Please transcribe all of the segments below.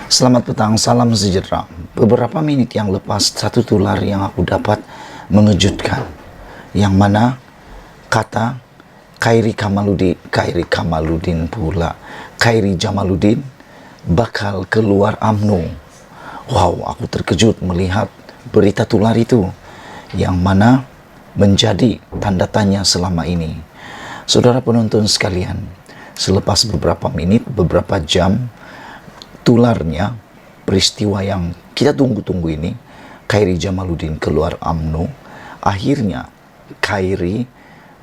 Selamat petang, salam sejahtera. Beberapa menit yang lepas, satu tular yang aku dapat mengejutkan. Yang mana kata Khairi Jamaluddin bakal keluar UMNO. Wow, aku terkejut melihat berita tular itu. Yang mana menjadi tanda tanya selama ini. Saudara penonton sekalian, selepas beberapa menit, beberapa jam, tularnya peristiwa yang kita tunggu-tunggu ini, Khairi Jamaluddin keluar UMNO. Akhirnya Khairi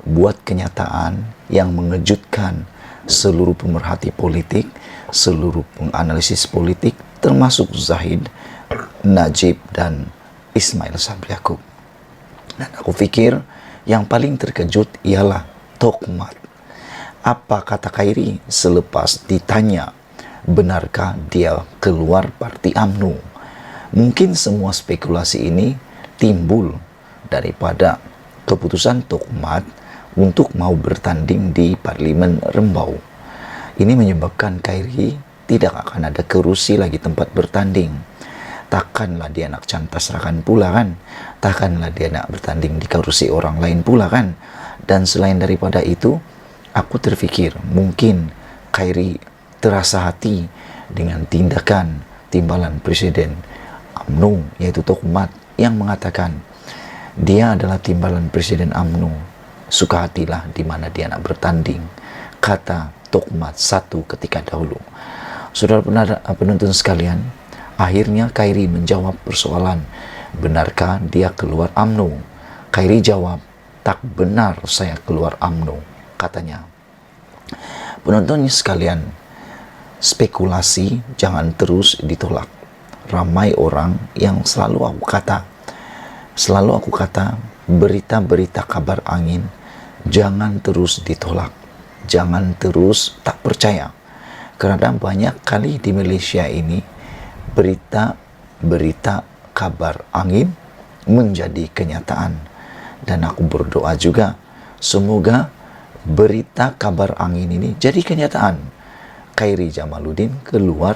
buat kenyataan yang mengejutkan seluruh pemerhati politik, seluruh penganalisis politik, termasuk Zahid, Najib, dan Ismail Sabri Yaakob. Dan aku pikir yang paling terkejut ialah Tokmat. Apa kata Khairi selepas ditanya benarkah dia keluar parti UMNO? Mungkin semua spekulasi ini timbul daripada keputusan Tokmat untuk mau bertanding di Parlimen Rembau. Ini menyebabkan Khairi tidak akan ada kerusi lagi tempat bertanding. Takkanlah dia nak cantas-rakan pula kan? Takkanlah dia nak bertanding di kerusi orang lain pula kan? Dan selain daripada itu, aku terfikir mungkin Khairi terasa hati dengan tindakan timbalan Presiden UMNO, yaitu Tokmat, yang mengatakan dia adalah timbalan Presiden UMNO. Suka hatilah di mana dia nak bertanding, kata Tokmat satu ketika dahulu. Saudara penonton sekalian, akhirnya Khairi menjawab persoalan, benarkah dia keluar UMNO? Khairi jawab, tak benar saya keluar UMNO, katanya. Penonton sekalian, spekulasi jangan terus ditolak. Ramai orang yang selalu aku kata, berita-berita kabar angin jangan terus ditolak, jangan terus tak percaya. Karena banyak kali di Malaysia ini berita kabar angin menjadi kenyataan. Dan aku berdoa juga semoga berita kabar angin ini jadi kenyataan. Khairi Jamaluddin keluar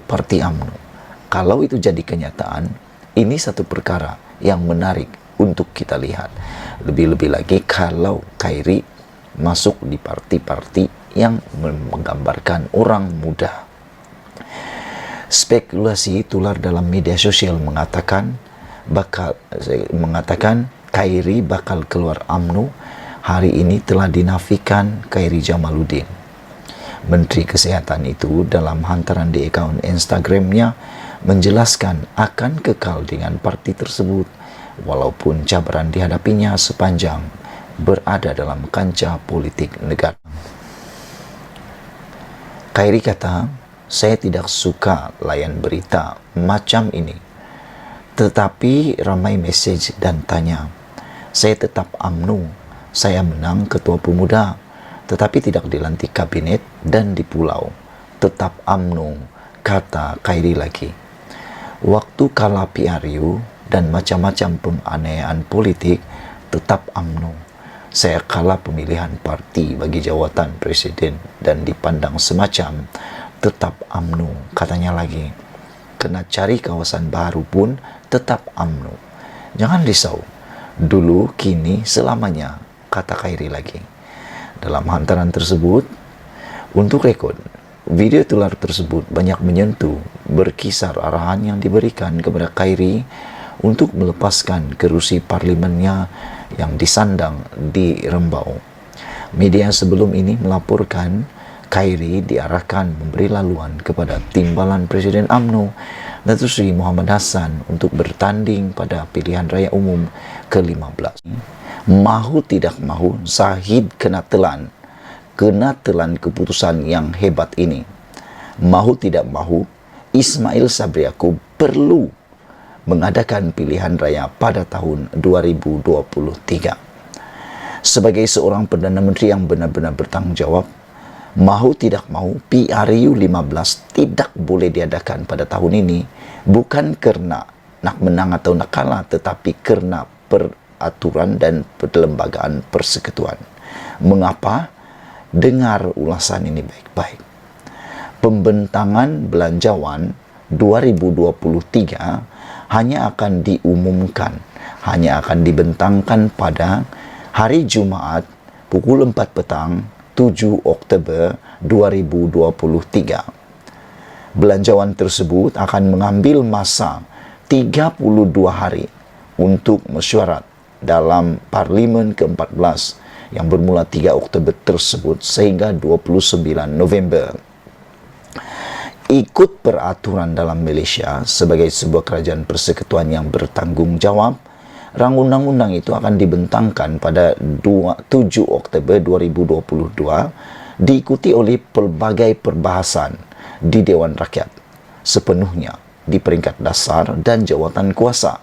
parti UMNO. Kalau itu jadi kenyataan, ini satu perkara yang menarik untuk kita lihat. Lebih-lebih lagi kalau Khairi masuk di parti-parti yang menggambarkan orang muda. Spekulasi tular dalam media sosial mengatakan Khairi bakal keluar UMNO. Hari ini telah dinafikan Khairi Jamaluddin. Menteri Kesehatan itu dalam hantaran di akaun Instagramnya menjelaskan akan kekal dengan parti tersebut walaupun cabaran dihadapinya sepanjang berada dalam kancah politik negara. Khairi kata, saya tidak suka layan berita macam ini, tetapi ramai mesej dan tanya. Saya tetap UMNO, saya menang ketua pemuda, tetapi tidak dilantik kabinet dan di pulau. Tetap UMNO, kata Khairi lagi. Waktu kala PRU dan macam-macam penganiayaan politik, tetap UMNO. Saya kalah pemilihan parti bagi jawatan presiden dan dipandang semacam, tetap UMNO, katanya lagi. Kena cari kawasan baru pun tetap UMNO. Jangan risau, dulu, kini, selamanya, kata Khairi lagi. Dalam hantaran tersebut, untuk rekod, video tular tersebut banyak menyentuh berkisar arahan yang diberikan kepada Khairi untuk melepaskan kerusi parlimennya yang disandang di Rembau. Media sebelum ini melaporkan Khairi diarahkan memberi laluan kepada timbalan Presiden UMNO, Datuk Seri Muhammad Hassan, untuk bertanding pada pilihan raya umum ke-15. Mahu tidak mahu, Zahid kena telan keputusan yang hebat ini. Mahu tidak mahu, Ismail Sabri Yaakob perlu mengadakan pilihan raya pada tahun 2023. Sebagai seorang Perdana Menteri yang benar-benar bertanggung jawab, mahu tidak mahu, PRU 15 tidak boleh diadakan pada tahun ini, bukan kerana nak menang atau nak kalah, tetapi kerana peraturan dan perlembagaan persekutuan. Mengapa? Dengar ulasan ini baik-baik. Pembentangan belanjawan 2023 hanya akan diumumkan, hanya akan dibentangkan pada hari Jumaat pukul 4 petang 7 Oktober 2023. Belanjawan tersebut akan mengambil masa 32 hari untuk mesyuarat dalam Parlimen ke-14 yang bermula 3 Oktober tersebut sehingga 29 November. Ikut peraturan dalam Malaysia sebagai sebuah kerajaan persekutuan yang bertanggungjawab, rang undang-undang itu akan dibentangkan pada 7 Oktober 2022 diikuti oleh pelbagai perbahasan di Dewan Rakyat sepenuhnya di peringkat dasar dan jawatan kuasa.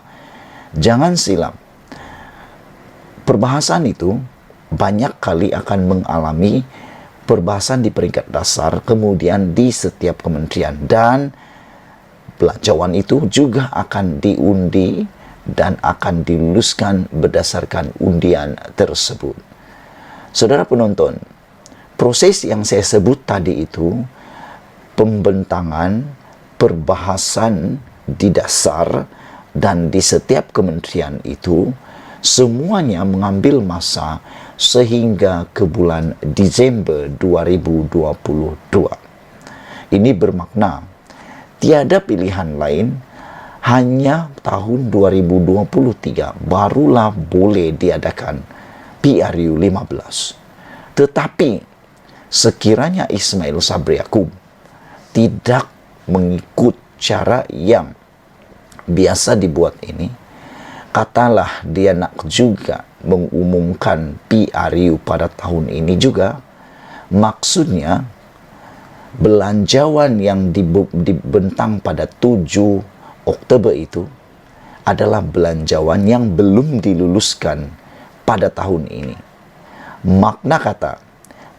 Jangan silap, perbahasan itu banyak kali akan mengalami perbahasan di peringkat dasar, kemudian di setiap kementerian, dan belanjawan itu juga akan diundi dan akan diluluskan berdasarkan undian tersebut. Saudara penonton, proses yang saya sebut tadi itu, pembentangan, perbahasan di dasar dan di setiap kementerian itu, semuanya mengambil masa sehingga ke bulan Disember 2022. Ini bermakna tiada pilihan lain, hanya tahun 2023 barulah boleh diadakan PRU 15. Tetapi sekiranya Ismail Sabri Yaakob tidak mengikut cara yang biasa dibuat ini, katalah dia nak juga mengumumkan PRU pada tahun ini juga, maksudnya belanjawan yang dibentang pada 7 Oktober itu adalah belanjawan yang belum diluluskan pada tahun ini. Makna kata,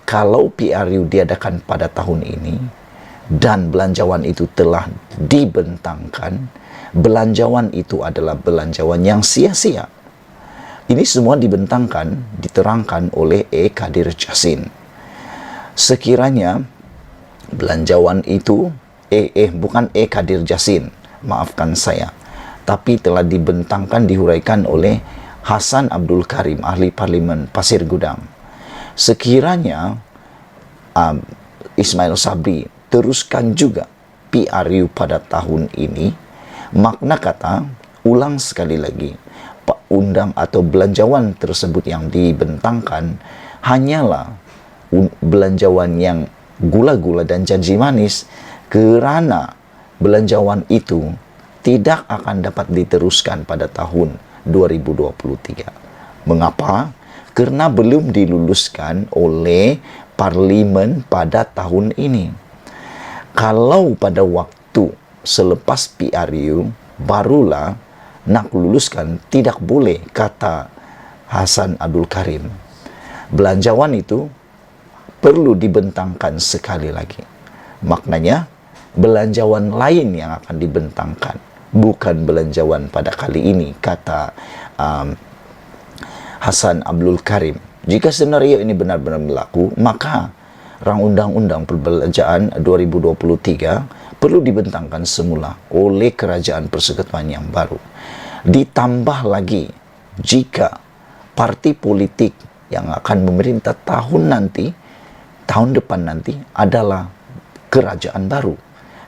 kalau PRU diadakan pada tahun ini dan belanjawan itu telah dibentangkan, belanjawan itu adalah belanjawan yang sia-sia. Ini semua dibentangkan, diterangkan oleh E. Kadir Jassin. Sekiranya belanjawan itu, bukan E. Kadir Jassin, maafkan saya, tapi telah dibentangkan, dihuraikan oleh Hassan Abdul Karim, ahli Parlimen Pasir Gudang. Sekiranya Ismail Sabri teruskan juga PRU pada tahun ini, makna kata, ulang sekali lagi, undang atau belanjawan tersebut yang dibentangkan hanyalah belanjawan yang gula-gula dan janji manis, kerana belanjawan itu tidak akan dapat diteruskan pada tahun 2023. Mengapa? Karena belum diluluskan oleh Parlimen pada tahun ini. Kalau pada waktu selepas PRU barulah nak luluskan, tidak boleh, kata Hassan Abdul Karim. Belanjawan itu perlu dibentangkan sekali lagi. Maknanya, belanjawan lain yang akan dibentangkan, bukan belanjawan pada kali ini, kata Hassan Abdul Karim. Jika senario ini benar-benar berlaku, maka rang undang-undang perbelanjaan 2023 perlu dibentangkan semula oleh kerajaan persekutuan yang baru. Ditambah lagi, jika parti politik yang akan memerintah tahun depan nanti adalah kerajaan baru,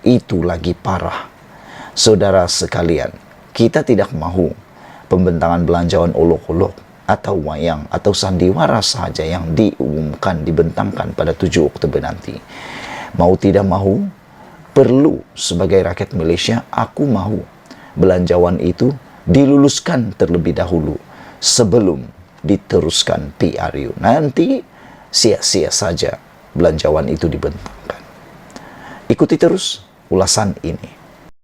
itu lagi parah. Saudara sekalian, kita tidak mahu pembentangan belanjawan olok-olok atau wayang atau sandiwara sahaja yang diumumkan, dibentangkan pada 7 Oktober nanti. Mau tidak mahu, perlu sebagai rakyat Malaysia, aku mahu belanjawan itu diluluskan terlebih dahulu sebelum diteruskan PRU. Nanti sia-sia saja belanjawan itu dibentangkan. Ikuti terus ulasan ini.